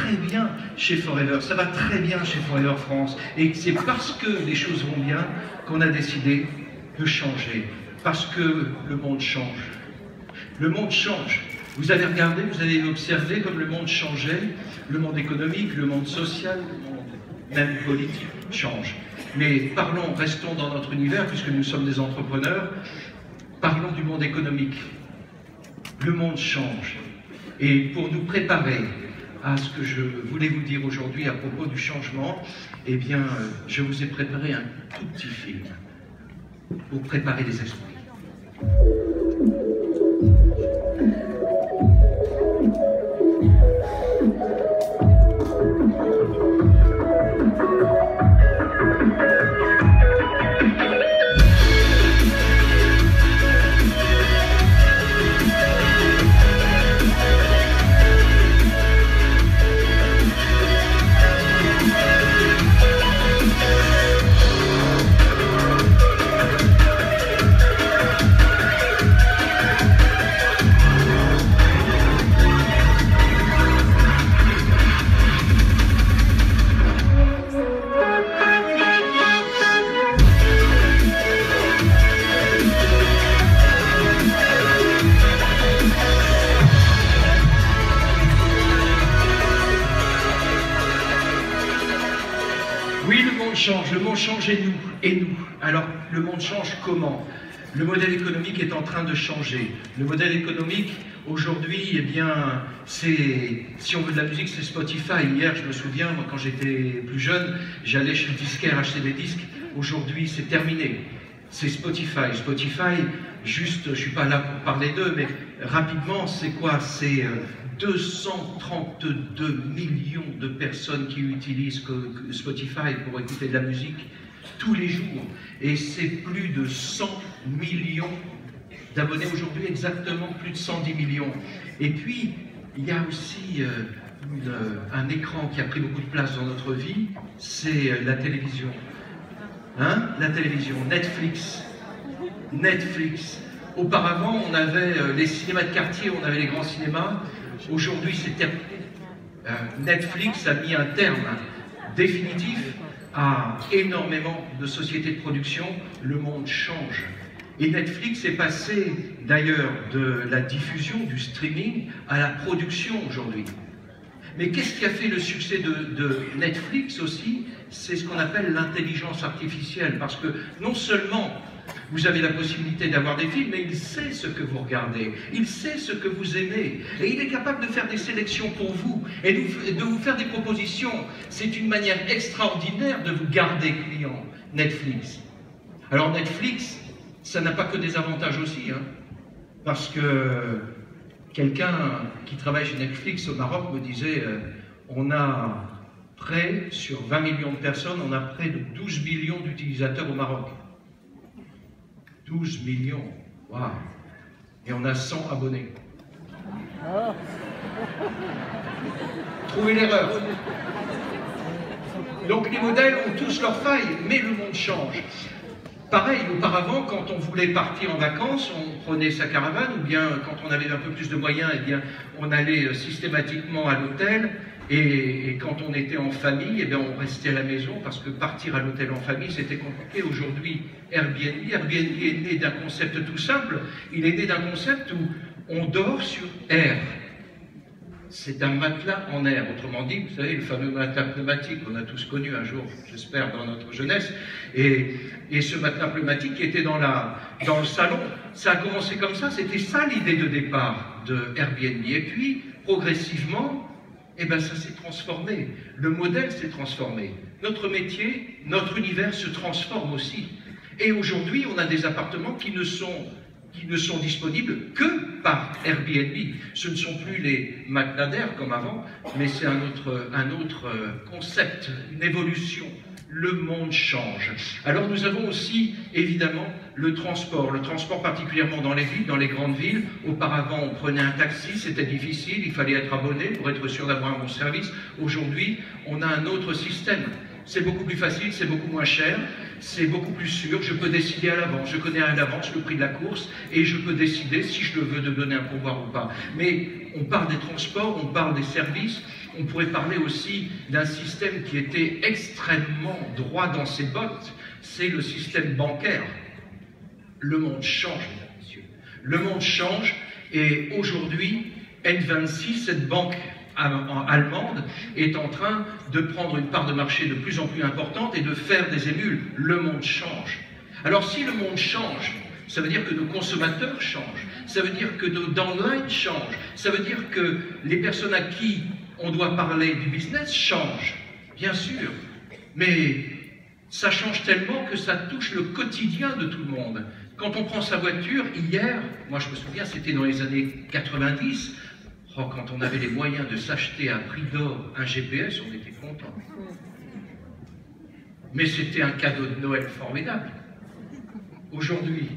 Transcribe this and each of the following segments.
très bien chez Forever, ça va très bien chez Forever France. Et c'est parce que les choses vont bien qu'on a décidé de changer. Parce que le monde change. Le monde change. Vous avez regardé, vous avez observé comme le monde changeait. Le monde économique, le monde social, le monde même politique change. Mais parlons, restons dans notre univers, puisque nous sommes des entrepreneurs. Parlons du monde économique. Le monde change. Et pour nous préparer à ce que je voulais vous dire aujourd'hui à propos du changement, eh bien, je vous ai préparé un tout petit film pour préparer les esprits. Oui, le monde change et nous. Alors, le monde change comment? Le modèle économique est en train de changer. Le modèle économique, aujourd'hui, eh bien, c'est, si on veut de la musique, c'est Spotify. Hier, je me souviens, moi, quand j'étais plus jeune, j'allais chez le disquaire acheter des disques. Aujourd'hui, c'est terminé. C'est Spotify. Spotify, juste, je ne suis pas là pour parler d'eux, mais rapidement, c'est quoi? C'est 232 millions de personnes qui utilisent Spotify pour écouter de la musique tous les jours. Et c'est plus de 100 millions d'abonnés aujourd'hui, exactement plus de 110 millions. Et puis, il y a aussi un écran qui a pris beaucoup de place dans notre vie, c'est la télévision. Hein? La télévision, Netflix. Netflix. Auparavant, on avait les cinémas de quartier, on avait les grands cinémas. Aujourd'hui, c'est terminé. Netflix a mis un terme définitif à énormément de sociétés de production. Le monde change. Et Netflix est passé d'ailleurs de la diffusion, du streaming, à la production aujourd'hui. Mais qu'est-ce qui a fait le succès de Netflix aussi? C'est ce qu'on appelle l'intelligence artificielle. Parce que non seulement vous avez la possibilité d'avoir des films, mais il sait ce que vous regardez, il sait ce que vous aimez, et il est capable de faire des sélections pour vous, et de vous faire des propositions. C'est une manière extraordinaire de vous garder client, Netflix. Alors Netflix, ça n'a pas que des avantages aussi, hein, parce que quelqu'un qui travaille chez Netflix au Maroc me disait, on a près, sur 20 millions de personnes, on a près de 12 millions d'utilisateurs au Maroc. 12 millions, waouh! Et on a 100 abonnés. Trouvez l'erreur. Donc les modèles ont tous leurs failles, mais le monde change. Pareil, auparavant, quand on voulait partir en vacances, on prenait sa caravane, ou bien quand on avait un peu plus de moyens, eh bien, on allait systématiquement à l'hôtel. Et quand on était en famille, eh bien, on restait à la maison parce que partir à l'hôtel en famille, c'était compliqué. Aujourd'hui, Airbnb est né d'un concept tout simple. Il est né d'un concept où on dort sur air. C'est un matelas en air. Autrement dit, vous savez, le fameux matelas pneumatique qu'on a tous connu un jour, j'espère, dans notre jeunesse. Et ce matelas pneumatique qui était dans le salon, ça a commencé comme ça. C'était ça l'idée de départ de Airbnb. Et puis, progressivement, eh bien, ça s'est transformé. Le modèle s'est transformé. Notre métier, notre univers se transforme aussi. Et aujourd'hui, on a des appartements qui ne sont disponibles que par Airbnb. Ce ne sont plus les matelas d'air comme avant, mais c'est un autre concept, une évolution. Le monde change. Alors nous avons aussi, évidemment, le transport particulièrement dans les villes, dans les grandes villes. Auparavant, on prenait un taxi, c'était difficile, il fallait être abonné pour être sûr d'avoir un bon service. Aujourd'hui, on a un autre système. C'est beaucoup plus facile, c'est beaucoup moins cher. c'est beaucoup plus sûr, je peux décider à l'avance, je connais à l'avance le prix de la course et je peux décider si je le veux de donner un pourboire ou pas. Mais on parle des transports, on parle des services, on pourrait parler aussi d'un système qui était extrêmement droit dans ses bottes, c'est le système bancaire. Le monde change, mesdames et messieurs. Le monde change et aujourd'hui, N26, cette banque allemande, est en train de prendre une part de marché de plus en plus importante et de faire des émules. Le monde change. Alors si le monde change, ça veut dire que nos consommateurs changent, ça veut dire que nos downlines changent, ça veut dire que les personnes à qui on doit parler du business changent, bien sûr, mais ça change tellement que ça touche le quotidien de tout le monde. Quand on prend sa voiture, hier, moi je me souviens, c'était dans les années 90, quand on avait les moyens de s'acheter à prix d'or un GPS, on était content. Mais c'était un cadeau de Noël formidable. Aujourd'hui,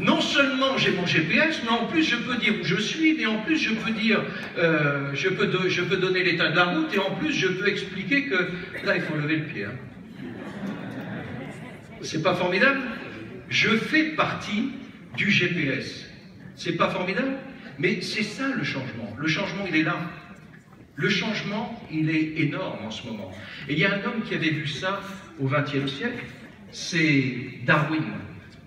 non seulement j'ai mon GPS, mais en plus je peux dire où je suis, mais en plus je peux dire, je peux donner l'état de la route, et en plus je peux expliquer que là il faut lever le pied. Hein. C'est pas formidable? Je fais partie du GPS. C'est pas formidable? Mais c'est ça le changement. Le changement, il est là. Le changement, il est énorme en ce moment. Et il y a un homme qui avait vu ça au XXe siècle, c'est Darwin.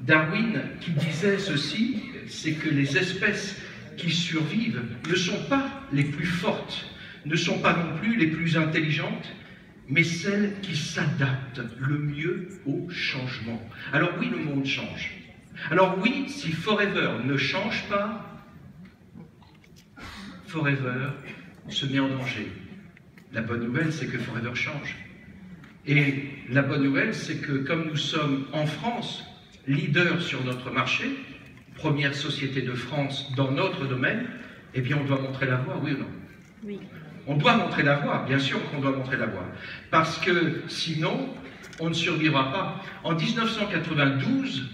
Darwin qui disait ceci, c'est que les espèces qui survivent ne sont pas les plus fortes, ne sont pas non plus les plus intelligentes, mais celles qui s'adaptent le mieux au changement. Alors oui, le monde change. Alors oui, si Forever ne change pas, Forever se met en danger. La bonne nouvelle, c'est que Forever change. Et la bonne nouvelle, c'est que comme nous sommes en France, leader sur notre marché, première société de France dans notre domaine, eh bien on doit montrer la voie, oui ou non? Oui. On doit montrer la voie, bien sûr qu'on doit montrer la voie. Parce que sinon, on ne survivra pas. En 1992,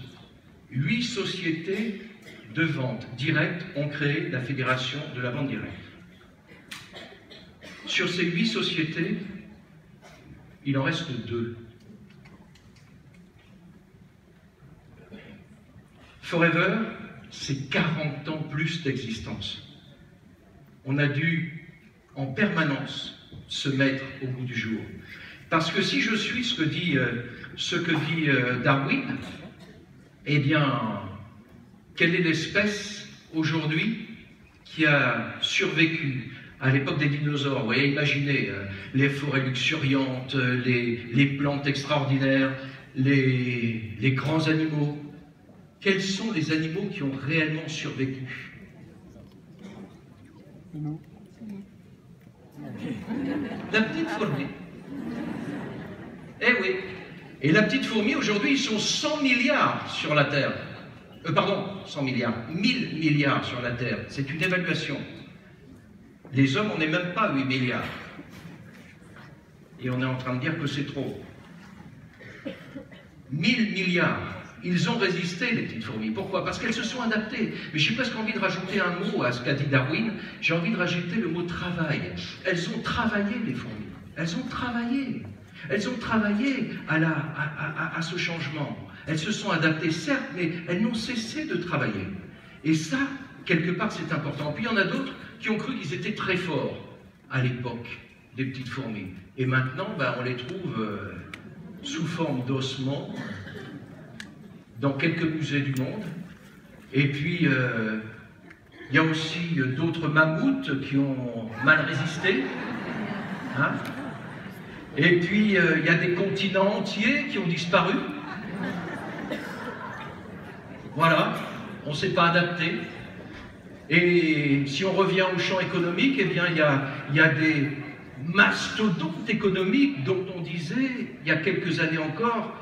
8 sociétés de vente directe ont créé la Fédération de la vente directe. Sur ces 8 sociétés, il en reste 2. Forever, c'est 40 ans plus d'existence. On a dû en permanence se mettre au goût du jour. Parce que si je suis ce que dit Darwin, eh bien, quelle est l'espèce aujourd'hui qui a survécu à l'époque des dinosaures? Vous voyez, imaginez les forêts luxuriantes, les plantes extraordinaires, les grands animaux. Quels sont les animaux qui ont réellement survécu? La petite fourmi. Eh oui. Et la petite fourmi, aujourd'hui, ils sont 100 milliards sur la Terre. Pardon, 100 milliards. 1000 milliards sur la Terre. C'est une évaluation. Les hommes, on n'est même pas à 8 milliards. Et on est en train de dire que c'est trop. 1000 milliards. Ils ont résisté, les petites fourmis. Pourquoi? Parce qu'elles se sont adaptées. Mais j'ai presque envie de rajouter un mot à ce qu'a dit Darwin. J'ai envie de rajouter le mot travail. Elles ont travaillé, les fourmis. Elles ont travaillé. Elles ont travaillé à ce changement. Elles se sont adaptées, certes, mais elles n'ont cessé de travailler. Et ça, quelque part, c'est important. Puis il y en a d'autres qui ont cru qu'ils étaient très forts à l'époque des petites fourmis. Et maintenant, ben, on les trouve sous forme d'ossements dans quelques musées du monde. Et puis, il y a aussi d'autres mammouths qui ont mal résisté. Hein? Et puis, il y a des continents entiers qui ont disparu. Voilà, on ne s'est pas adapté. Et si on revient au champ économique, eh bien, il y a des mastodontes économiques dont on disait, il y a quelques années encore,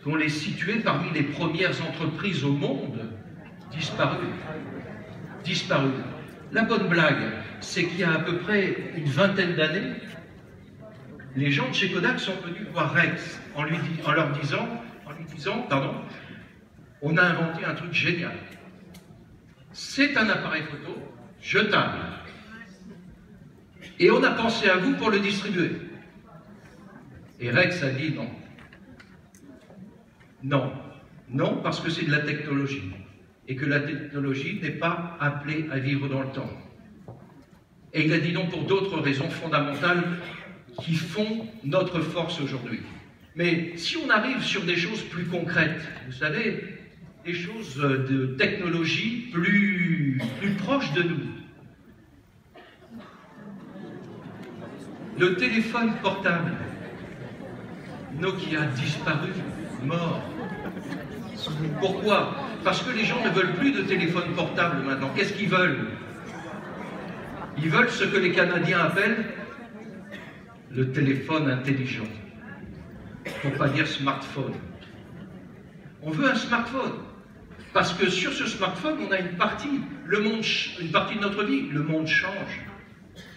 qu'on les situait parmi les premières entreprises au monde, disparues. Disparues. La bonne blague, c'est qu'il y a à peu près une vingtaine d'années, les gens de chez Kodak sont venus voir Rex en lui disant, on a inventé un truc génial. C'est un appareil photo jetable. Et on a pensé à vous pour le distribuer. Et Rex a dit non. Non. Non, parce que c'est de la technologie. Et que la technologie n'est pas appelée à vivre dans le temps. Et il a dit non pour d'autres raisons fondamentales qui font notre force aujourd'hui. Mais si on arrive sur des choses plus concrètes, vous savez, des choses de technologie plus proches de nous. Le téléphone portable, Nokia a disparu, mort. Pourquoi? Parce que les gens ne veulent plus de téléphone portable maintenant. Qu'est-ce qu'ils veulent? Ils veulent ce que les Canadiens appellent le téléphone intelligent. Pour ne pas dire smartphone. On veut un smartphone. Parce que sur ce smartphone, on a une partie de notre vie. Le monde change.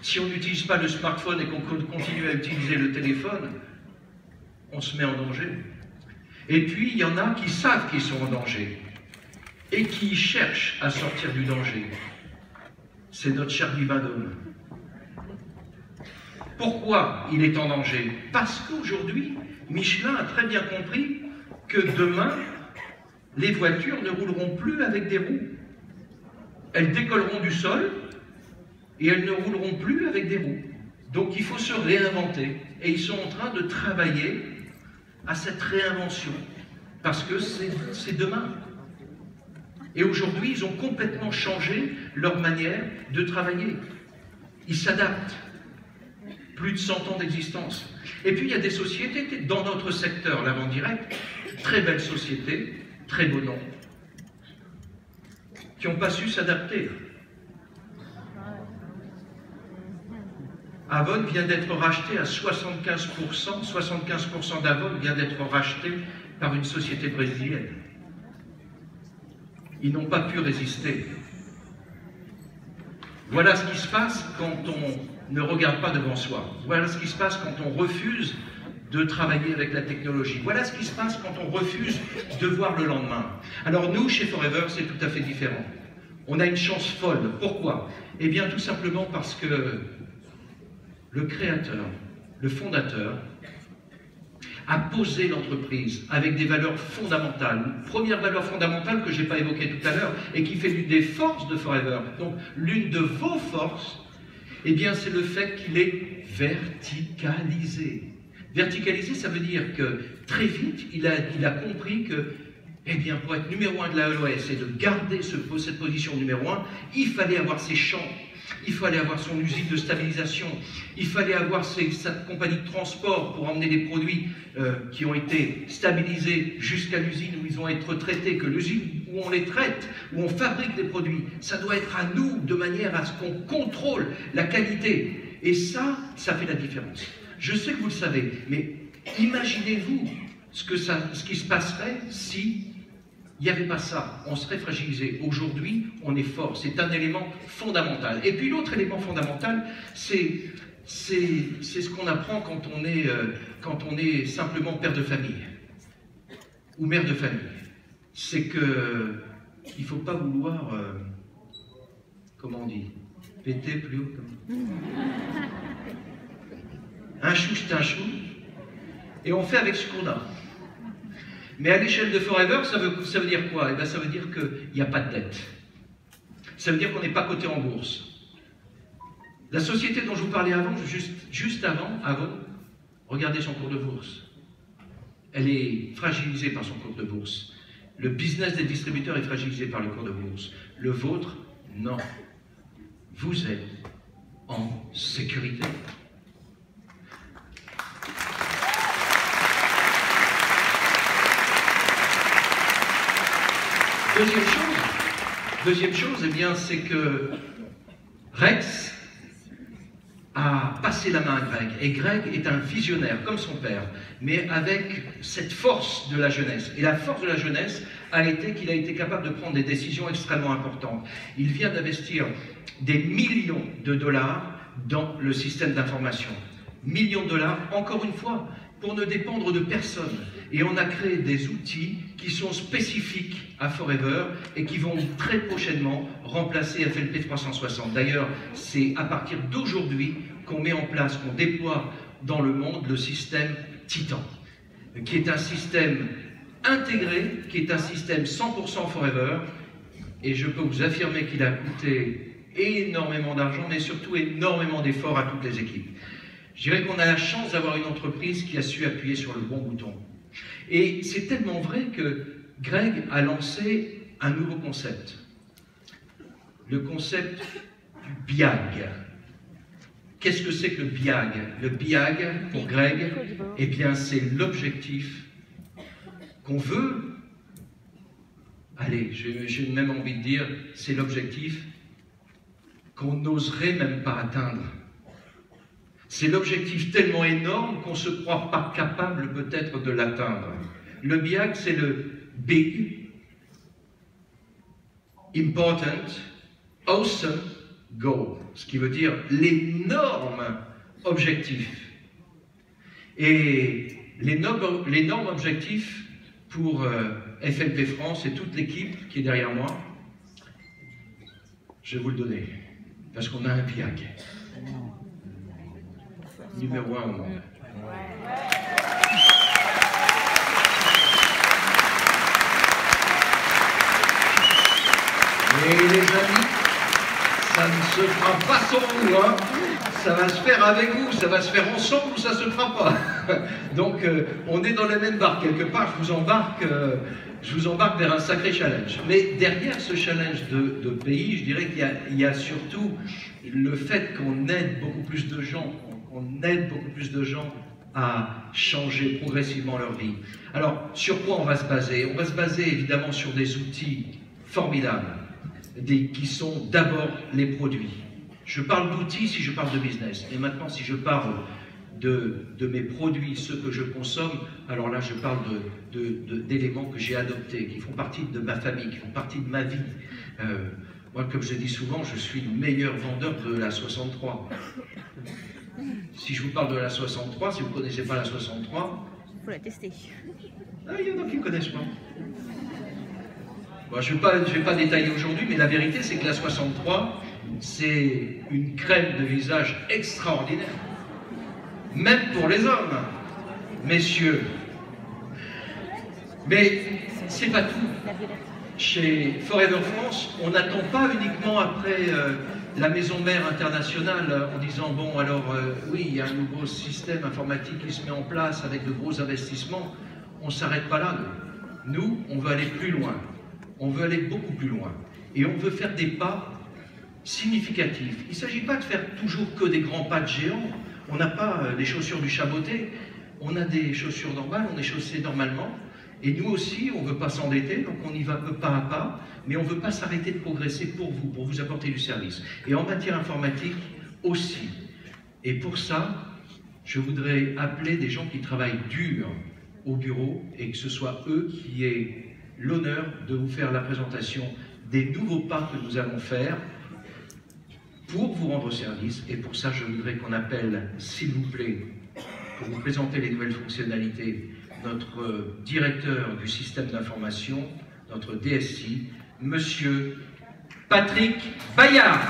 Si on n'utilise pas le smartphone et qu'on continue à utiliser le téléphone, on se met en danger. Et puis, il y en a qui savent qu'ils sont en danger et qui cherchent à sortir du danger. C'est notre cher Guy Vendôme. Pourquoi il est en danger? Parce qu'aujourd'hui, Michelin a très bien compris que demain, les voitures ne rouleront plus avec des roues. Elles décolleront du sol et elles ne rouleront plus avec des roues. Donc il faut se réinventer. Et ils sont en train de travailler à cette réinvention, parce que c'est demain. Et aujourd'hui, ils ont complètement changé leur manière de travailler. Ils s'adaptent. Plus de 100 ans d'existence. Et puis il y a des sociétés dans notre secteur, la vente directe, très belles sociétés, très beaux noms, qui n'ont pas su s'adapter. Avon vient d'être racheté à 75%, 75% d'Avon vient d'être racheté par une société brésilienne. Ils n'ont pas pu résister. Voilà ce qui se passe quand on ne regarde pas devant soi. Voilà ce qui se passe quand on refuse de travailler avec la technologie. Voilà ce qui se passe quand on refuse de voir le lendemain. Alors nous, chez Forever, c'est tout à fait différent. On a une chance folle. Pourquoi? Eh bien, tout simplement parce que le créateur, le fondateur, a posé l'entreprise avec des valeurs fondamentales. Une première valeur fondamentale que je n'ai pas évoquée tout à l'heure et qui fait l'une des forces de Forever. Donc, l'une de vos forces, eh bien, c'est le fait qu'il est verticalisé. Verticalisé, ça veut dire que très vite, il a compris que, eh bien, pour être numéro 1 de la LOS et de garder cette position numéro 1, il fallait avoir ses champs. Il fallait avoir son usine de stabilisation, il fallait avoir sa compagnie de transport pour emmener des produits qui ont été stabilisés jusqu'à l'usine où ils vont être traités, que l'usine où on les traite, où on fabrique les produits, ça doit être à nous de manière à ce qu'on contrôle la qualité. Et ça fait la différence. Je sais que vous le savez, mais imaginez-vous ce qui se passerait si il n'y avait pas ça, on serait fragilisé. Aujourd'hui, on est fort. C'est un élément fondamental. Et puis l'autre élément fondamental, c'est ce qu'on apprend quand on est simplement père de famille ou mère de famille. C'est que il ne faut pas vouloir, comment on dit, péter plus haut. Un chou, c'est un chou. Et on fait avec ce qu'on a. Mais à l'échelle de Forever, ça veut dire quoi? Eh bien, ça veut dire qu'il n'y a pas de dette. Ça veut dire qu'on n'est pas coté en bourse. La société dont je vous parlais avant, juste avant, regardez son cours de bourse. Elle est fragilisée par son cours de bourse. Le business des distributeurs est fragilisé par le cours de bourse. Le vôtre, non. Vous êtes en sécurité. Deuxième chose, eh bien, c'est que Rex a passé la main à Greg. Et Greg est un visionnaire, comme son père, mais avec cette force de la jeunesse. Et la force de la jeunesse a été qu'il a été capable de prendre des décisions extrêmement importantes. Il vient d'investir des millions de dollars dans le système d'information. Millions de dollars, encore une fois, pour ne dépendre de personne. Et on a créé des outils qui sont spécifiques à Forever et qui vont très prochainement remplacer FLP 360. D'ailleurs, c'est à partir d'aujourd'hui qu'on met en place, qu'on déploie dans le monde le système Titan, qui est un système intégré, qui est un système 100% forever, et je peux vous affirmer qu'il a coûté énormément d'argent, mais surtout énormément d'efforts à toutes les équipes. Je dirais qu'on a la chance d'avoir une entreprise qui a su appuyer sur le bon bouton. Et c'est tellement vrai que Greg a lancé un nouveau concept. Le concept du BIAG. Qu'est-ce que c'est que le BIAG? Le BIAG, pour Greg, eh bien, c'est l'objectif qu'on veut. Allez, j'ai même envie de dire, c'est l'objectif qu'on n'oserait même pas atteindre. C'est l'objectif tellement énorme qu'on ne se croit pas capable peut-être de l'atteindre. Le BIAG, c'est le Big, Important, Awesome Goal, ce qui veut dire l'énorme objectif. Et l'énorme objectif pour FLP France et toute l'équipe qui est derrière moi, je vais vous le donner, parce qu'on a un BIAG. Numéro 1 au monde. Et les amis, ça ne se fera pas sans vous, hein. Ça va se faire avec vous, ça va se faire ensemble ou ça ne se fera pas. Donc on est dans la même barque, quelque part, je vous embarque vers un sacré challenge. Mais derrière ce challenge de pays, je dirais qu'il y a surtout le fait qu'on aide beaucoup plus de gens, à changer progressivement leur vie. Alors, sur quoi on va se baser? On va se baser évidemment sur des outils formidables, qui sont d'abord les produits. Je parle d'outils si je parle de business. Et maintenant, si je parle de mes produits, ceux que je consomme, alors là, je parle d'éléments que j'ai adoptés, qui font partie de ma famille, qui font partie de ma vie. Moi, comme je dis souvent, je suis le meilleur vendeur de la 63. Si je vous parle de la 63, si vous ne connaissez pas la 63... Il faut la tester. Ah, il y en a qui ne connaissent pas. Bon, je ne vais pas détailler aujourd'hui, mais la vérité, c'est que la 63, c'est une crème de visage extraordinaire. Même pour les hommes, messieurs. Mais c'est pas tout. Chez Forever France, on n'attend pas uniquement après la maison mère internationale en disant bon alors oui, il y a un nouveau système informatique qui se met en place avec de gros investissements. On ne s'arrête pas là. Nous, on veut aller plus loin. On veut aller beaucoup plus loin. Et on veut faire des pas significatifs. Il ne s'agit pas de faire toujours que des grands pas de géants. On n'a pas les chaussures du chaboté. On a des chaussures normales, on est chaussé normalement. Et nous aussi, on ne veut pas s'endetter, donc on y va pas à pas, mais on ne veut pas s'arrêter de progresser pour vous apporter du service. Et en matière informatique aussi. Et pour ça, je voudrais appeler des gens qui travaillent dur au bureau et que ce soit eux qui aient l'honneur de vous faire la présentation des nouveaux pas que nous allons faire pour vous rendre service. Et pour ça, je voudrais qu'on appelle, s'il vous plaît, pour vous présenter les nouvelles fonctionnalités, notre directeur du système d'information, notre DSI, Monsieur Patrick Bayard.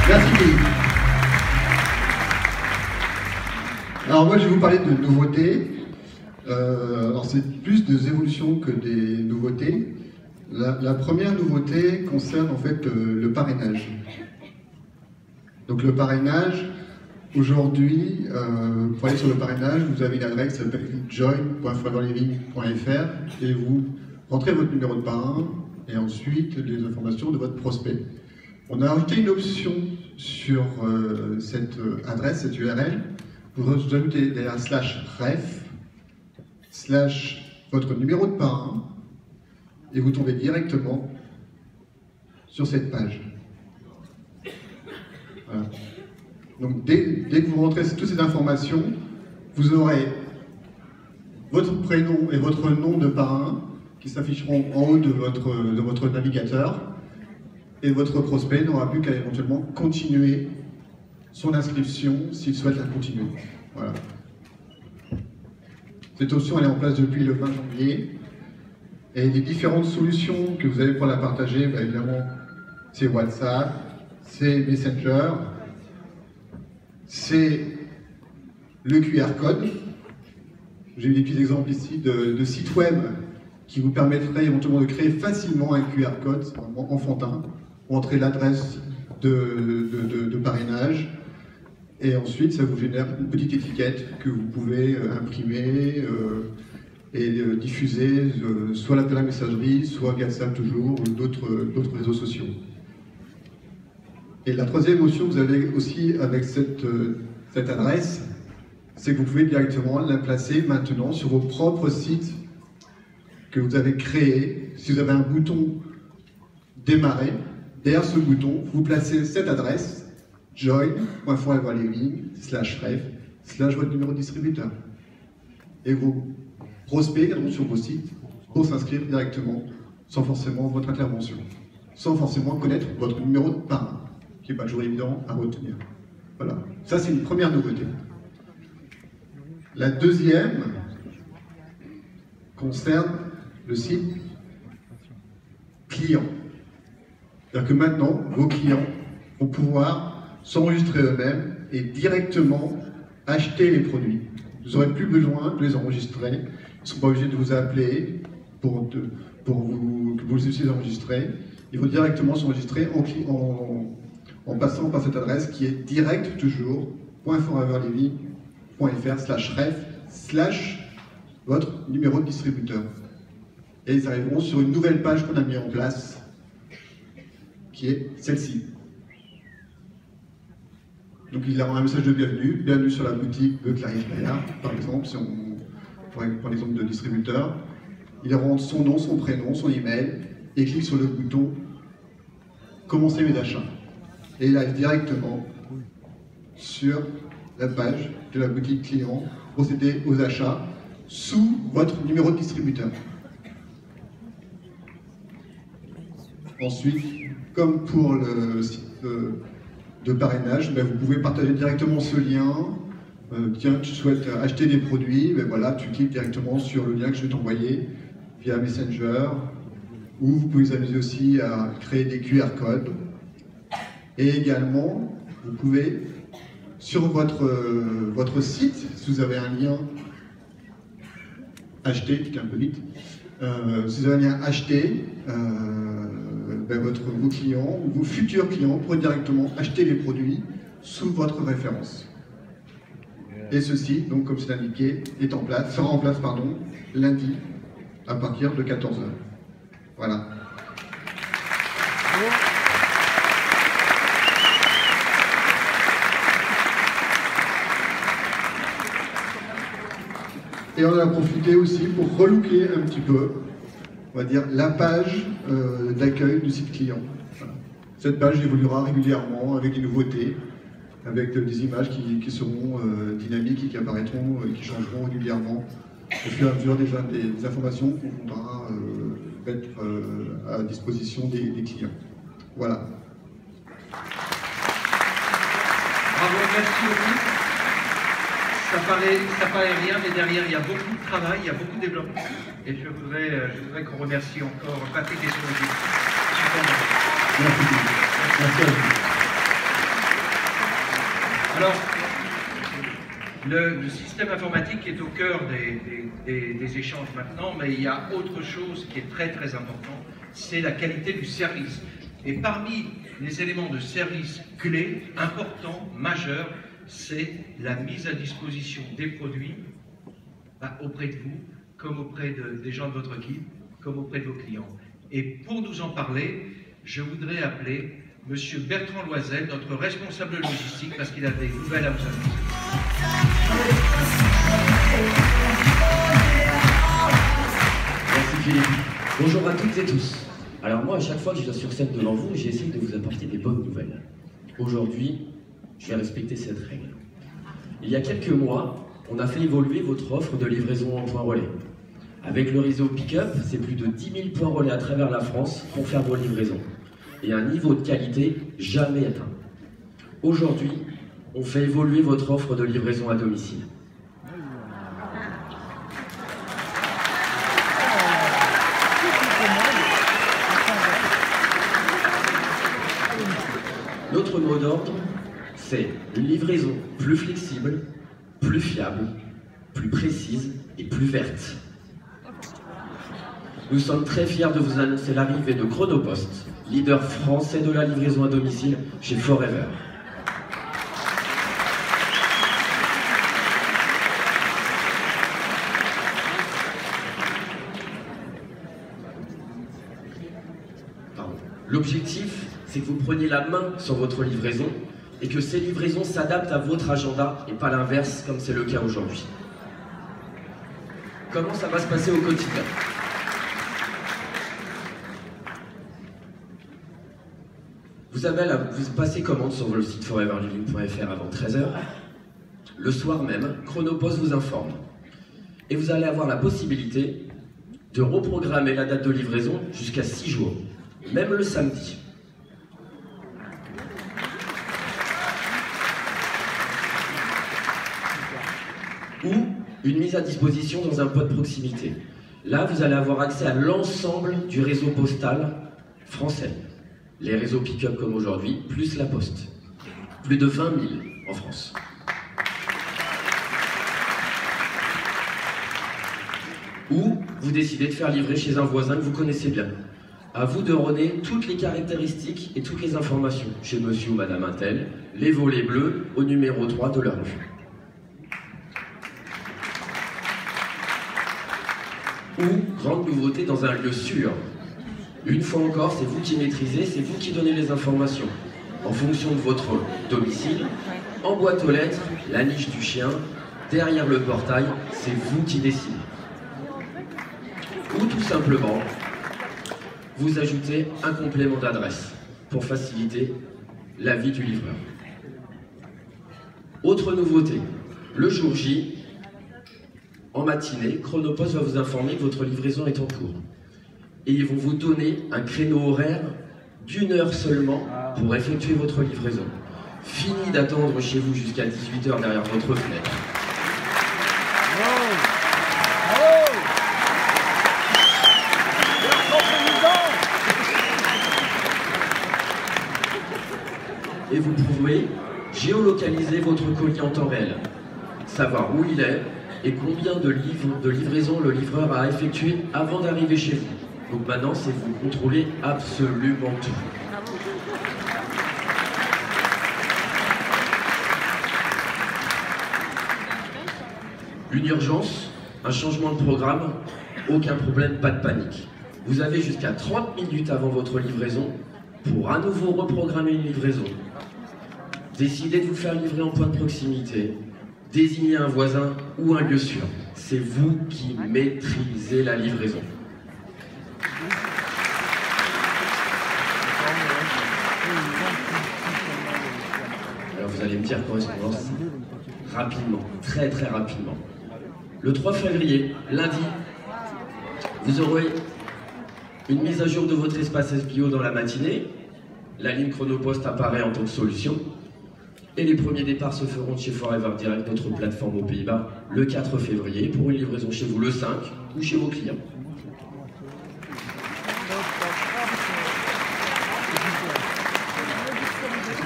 Merci Philippe. Alors moi je vais vous parler de nouveautés. Alors c'est plus des évolutions que des nouveautés. La première nouveauté concerne en fait le parrainage. Donc le parrainage, aujourd'hui, pour aller sur le parrainage, vous avez une adresse qui s'appelle join.foreverliving.fr et vous rentrez votre numéro de parrain et ensuite les informations de votre prospect. On a ajouté une option sur cette adresse, cette URL. Vous ajoutez derrière /ref, votre numéro de parrain et vous tombez directement sur cette page. Voilà. Donc dès que vous rentrez toutes ces informations, vous aurez votre prénom et votre nom de parrain qui s'afficheront en haut de votre navigateur et votre prospect n'aura plus qu'à éventuellement continuer son inscription s'il souhaite la continuer. Voilà. Cette option elle est en place depuis le 20 janvier et les différentes solutions que vous avez pour la partager, bah, évidemment c'est WhatsApp, c'est Messenger, c'est le QR code. J'ai eu des petits exemples ici de sites web qui vous permettraient éventuellement de créer facilement un QR code, c'est vraiment enfantin. Vous entrez l'adresse de parrainage et ensuite ça vous génère une petite étiquette que vous pouvez imprimer et diffuser soit via la messagerie, soit via WhatsApp toujours, ou d'autres réseaux sociaux. Et la troisième option que vous avez aussi avec cette adresse, c'est que vous pouvez directement la placer maintenant sur vos propres sites que vous avez créés. Si vous avez un bouton démarrer, derrière ce bouton, vous placez cette adresse join.foreverliving/ref/ votre numéro de distributeur. Et vos prospects viendront sur vos sites pour s'inscrire directement sans forcément votre intervention, sans forcément connaître votre numéro de parrain, qui n'est pas toujours évident à retenir. Voilà, ça c'est une première nouveauté. La deuxième concerne le site client. C'est-à-dire que maintenant, vos clients vont pouvoir s'enregistrer eux-mêmes et directement acheter les produits. Vous n'aurez plus besoin de les enregistrer. Ils ne sont pas obligés de vous appeler pour que vous puissiez enregistrer. Ils vont directement s'enregistrer en passant par cette adresse qui est direct toujours .foreverliving.fr/ref/ votre numéro de distributeur. Et ils arriveront sur une nouvelle page qu'on a mis en place, qui est celle-ci. Donc il aura un message de bienvenue, bienvenue sur la boutique de Clarisse Bayard, par exemple, si on prend l'exemple de distributeur. Il rentre son nom, son prénom, son email, et clique sur le bouton commencer mes achats. Et il arrive directement sur la page de la boutique client, procéder aux achats sous votre numéro de distributeur. Ensuite, comme pour le site de parrainage, vous pouvez partager directement ce lien. Tiens, tu souhaites acheter des produits, voilà, tu cliques directement sur le lien que je vais t'envoyer via Messenger, ou vous pouvez vous amuser aussi à créer des QR codes. Et également, vous pouvez, sur votre site, si vous avez un lien acheter, cliquez un peu vite, si vous avez un lien acheter, vos clients ou vos futurs clients pourront directement acheter les produits sous votre référence. Et ceci, donc comme c'est indiqué, sera en place lundi à partir de 14 h. Voilà. Et on en a profité aussi pour relooker un petit peu, on va dire, la page d'accueil du site client. Voilà. Cette page évoluera régulièrement avec des nouveautés, avec des images qui seront dynamiques et qui apparaîtront et qui changeront régulièrement au fur et à mesure des informations qu'on voudra mettre à disposition des clients. Voilà. Bravo, merci beaucoup. Ça paraît rien, mais derrière, il y a beaucoup de travail, il y a beaucoup de développement. Et je voudrais qu'on remercie encore Patrick et son équipe. Merci. Merci à vous. Alors, le système informatique est au cœur des échanges maintenant, mais il y a autre chose qui est très très important, c'est la qualité du service. Et parmi les éléments de service clés, importants, majeurs, c'est la mise à disposition des produits auprès de vous, comme auprès des gens de votre équipe, comme auprès de vos clients. Et pour nous en parler, je voudrais appeler M. Bertrand Loisel, notre responsable logistique, parce qu'il a des nouvelles à vous annoncer. Merci Philippe. Bonjour à toutes et tous. Alors moi, à chaque fois que je viens sur scène devant vous, j'essaie de vous apporter des bonnes nouvelles. Aujourd'hui, je vais respecter cette règle. Il y a quelques mois, on a fait évoluer votre offre de livraison en point relais. Avec le réseau Pick-up, c'est plus de 10 000 points relais à travers la France pour faire vos livraisons. Et un niveau de qualité jamais atteint. Aujourd'hui, on fait évoluer votre offre de livraison à domicile. Notre mot d'ordre, C'est une livraison plus flexible, plus fiable, plus précise et plus verte. Nous sommes très fiers de vous annoncer l'arrivée de Chronopost, leader français de la livraison à domicile chez Forever. L'objectif, c'est que vous preniez la main sur votre livraison et que ces livraisons s'adaptent à votre agenda et pas l'inverse comme c'est le cas aujourd'hui. Comment ça va se passer au quotidien? Vous passez commande sur le site foreverliving.fr avant 13 h. Le soir même, Chronopost vous informe. Et vous allez avoir la possibilité de reprogrammer la date de livraison jusqu'à 6 jours, même le samedi. Ou une mise à disposition dans un pot de proximité. Là, vous allez avoir accès à l'ensemble du réseau postal français. Les réseaux pick-up comme aujourd'hui, plus la poste. Plus de 20 000 en France. Ou vous décidez de faire livrer chez un voisin que vous connaissez bien. À vous de redonner toutes les caractéristiques et toutes les informations chez monsieur ou madame Intel, les volets bleus au numéro 3 de leur rue. Ou, grande nouveauté, dans un lieu sûr. Une fois encore, c'est vous qui maîtrisez, c'est vous qui donnez les informations. En fonction de votre domicile, en boîte aux lettres, la niche du chien, derrière le portail, c'est vous qui décidez. Ou tout simplement, vous ajoutez un complément d'adresse pour faciliter la vie du livreur. Autre nouveauté, le jour J, en matinée, Chronopost va vous informer que votre livraison est en cours. Et ils vont vous donner un créneau horaire d'1 heure seulement pour effectuer votre livraison. Fini d'attendre chez vous jusqu'à 18 h derrière votre fenêtre. Et vous pouvez géolocaliser votre colis en temps réel, savoir où il est et combien de livraisons le livreur a effectué avant d'arriver chez vous. Donc maintenant, c'est vous contrôlez absolument tout. Une urgence, un changement de programme, aucun problème, pas de panique. Vous avez jusqu'à 30 minutes avant votre livraison pour à nouveau reprogrammer une livraison. Décidez de vous faire livrer en point de proximité, désignez un voisin ou un lieu sûr. C'est vous qui maîtrisez la livraison. Alors vous allez me dire correspondance rapidement, très très rapidement. Le 3 février, lundi, vous aurez une mise à jour de votre espace SBO dans la matinée. La ligne Chronopost apparaît en tant que solution. Et les premiers départs se feront de chez Forever Direct, notre plateforme aux Pays-Bas, le 4 février pour une livraison chez vous le 5 ou chez vos clients.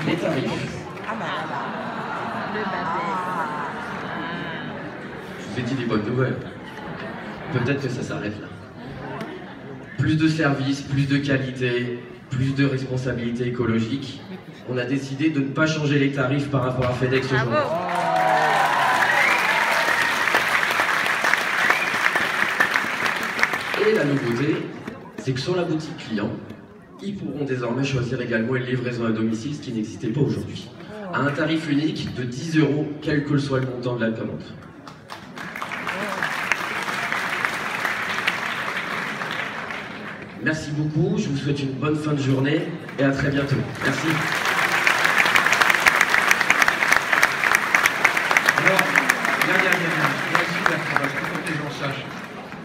Les tarifs. Je vous ai dit des bonnes nouvelles. Peut-être que ça s'arrête là. Plus de services, plus de qualité, plus de responsabilité écologique. On a décidé de ne pas changer les tarifs par rapport à FedEx aujourd'hui. Et la nouveauté, c'est que sur la boutique client, ils pourront désormais choisir également une livraison à domicile, ce qui n'existait pas aujourd'hui, à un tarif unique de 10 €, quel que soit le montant de la commande. Merci beaucoup, je vous souhaite une bonne fin de journée et à très bientôt. Merci.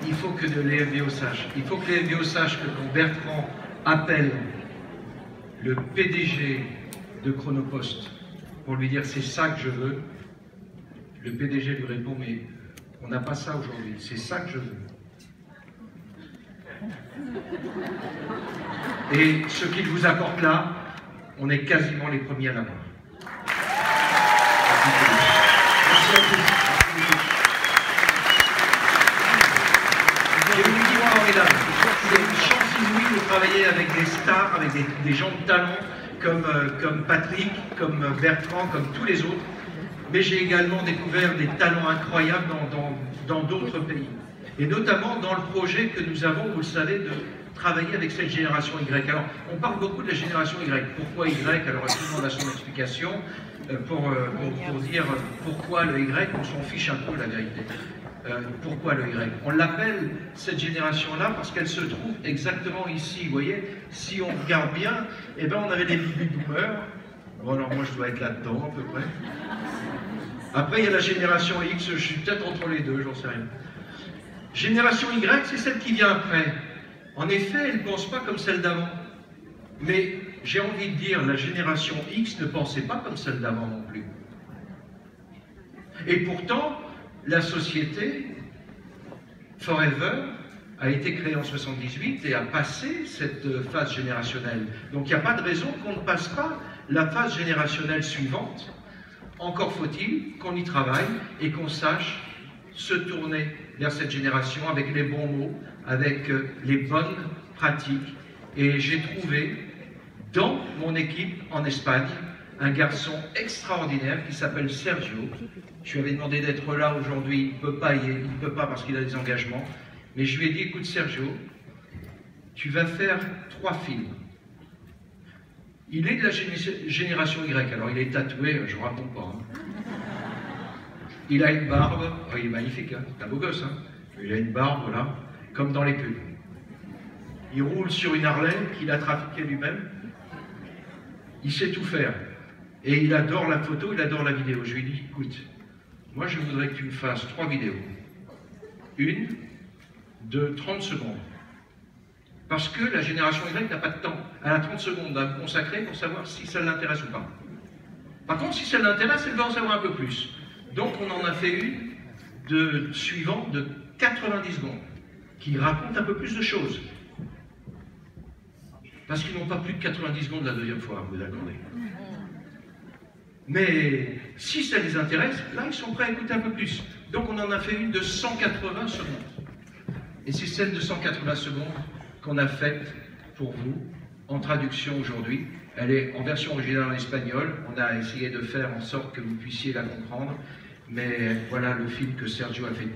Il faut que les FBO sachent. Il faut que les FBO sachent que quand Bertrand appelle le PDG de Chronopost pour lui dire c'est ça que je veux, le PDG lui répond mais on n'a pas ça aujourd'hui, c'est ça que je veux. Et ce qu'il vous apporte là, on est quasiment les premiers à l'avoir. Merci à tous. J'ai une équipe formidable. C'est une chance inouïe de travailler avec des stars, avec des gens de talent comme Patrick, comme Bertrand, comme tous les autres. Mais j'ai également découvert des talents incroyables dans d'autres pays. Et notamment dans le projet que nous avons, vous le savez, de travailler avec cette génération Y. Alors, on parle beaucoup de la génération Y. Pourquoi Y? Alors, tout le monde a son explication pour dire pourquoi le Y, on s'en fiche un peu, la vérité. Pourquoi le Y? On l'appelle cette génération-là parce qu'elle se trouve exactement ici. Vous voyez, si on regarde bien, eh ben, on avait les baby boomers. Bon, alors moi, je dois être là-dedans, à peu près. Après, il y a la génération X, je suis peut-être entre les deux, j'en sais rien. Génération Y, c'est celle qui vient après. En effet, elle ne pense pas comme celle d'avant. Mais j'ai envie de dire, la génération X ne pensait pas comme celle d'avant non plus. Et pourtant, la société, Forever, a été créée en 78 et a passé cette phase générationnelle. Donc il n'y a pas de raison qu'on ne passe pas la phase générationnelle suivante. Encore faut-il qu'on y travaille et qu'on sache se tourner vers cette génération avec les bons mots, avec les bonnes pratiques. Et j'ai trouvé dans mon équipe en Espagne un garçon extraordinaire qui s'appelle Sergio. Je lui avais demandé d'être là aujourd'hui, il ne peut pas parce qu'il a des engagements. Mais je lui ai dit, écoute Sergio, tu vas faire 3 films. Il est de la génération Y, alors il est tatoué, je ne raconte pas. Hein. Il a une barbe, oh, il est magnifique, hein. C'est un beau gosse. Hein. Il a une barbe, voilà, comme dans les pubs. Il roule sur une Harley qu'il a trafiquée lui-même. Il sait tout faire. Et il adore la photo, il adore la vidéo. Je lui ai dit, écoute, moi je voudrais que tu me fasses 3 vidéos. Une de 30 secondes. Parce que la génération Y n'a pas de temps. Elle a 30 secondes à me consacrer pour savoir si ça l'intéresse ou pas. Par contre, si ça l'intéresse, elle va en savoir un peu plus. Donc on en a fait une suivante de 90 secondes, qui raconte un peu plus de choses. Parce qu'ils n'ont pas plus de 90 secondes la deuxième fois, vous l'accordez. Mais si ça les intéresse, là ils sont prêts à écouter un peu plus. Donc on en a fait une de 180 secondes. Et c'est celle de 180 secondes qu'on a faite pour vous, en traduction aujourd'hui. Elle est en version originale en espagnol. On a essayé de faire en sorte que vous puissiez la comprendre. Mais voilà le film que Sergio a fait.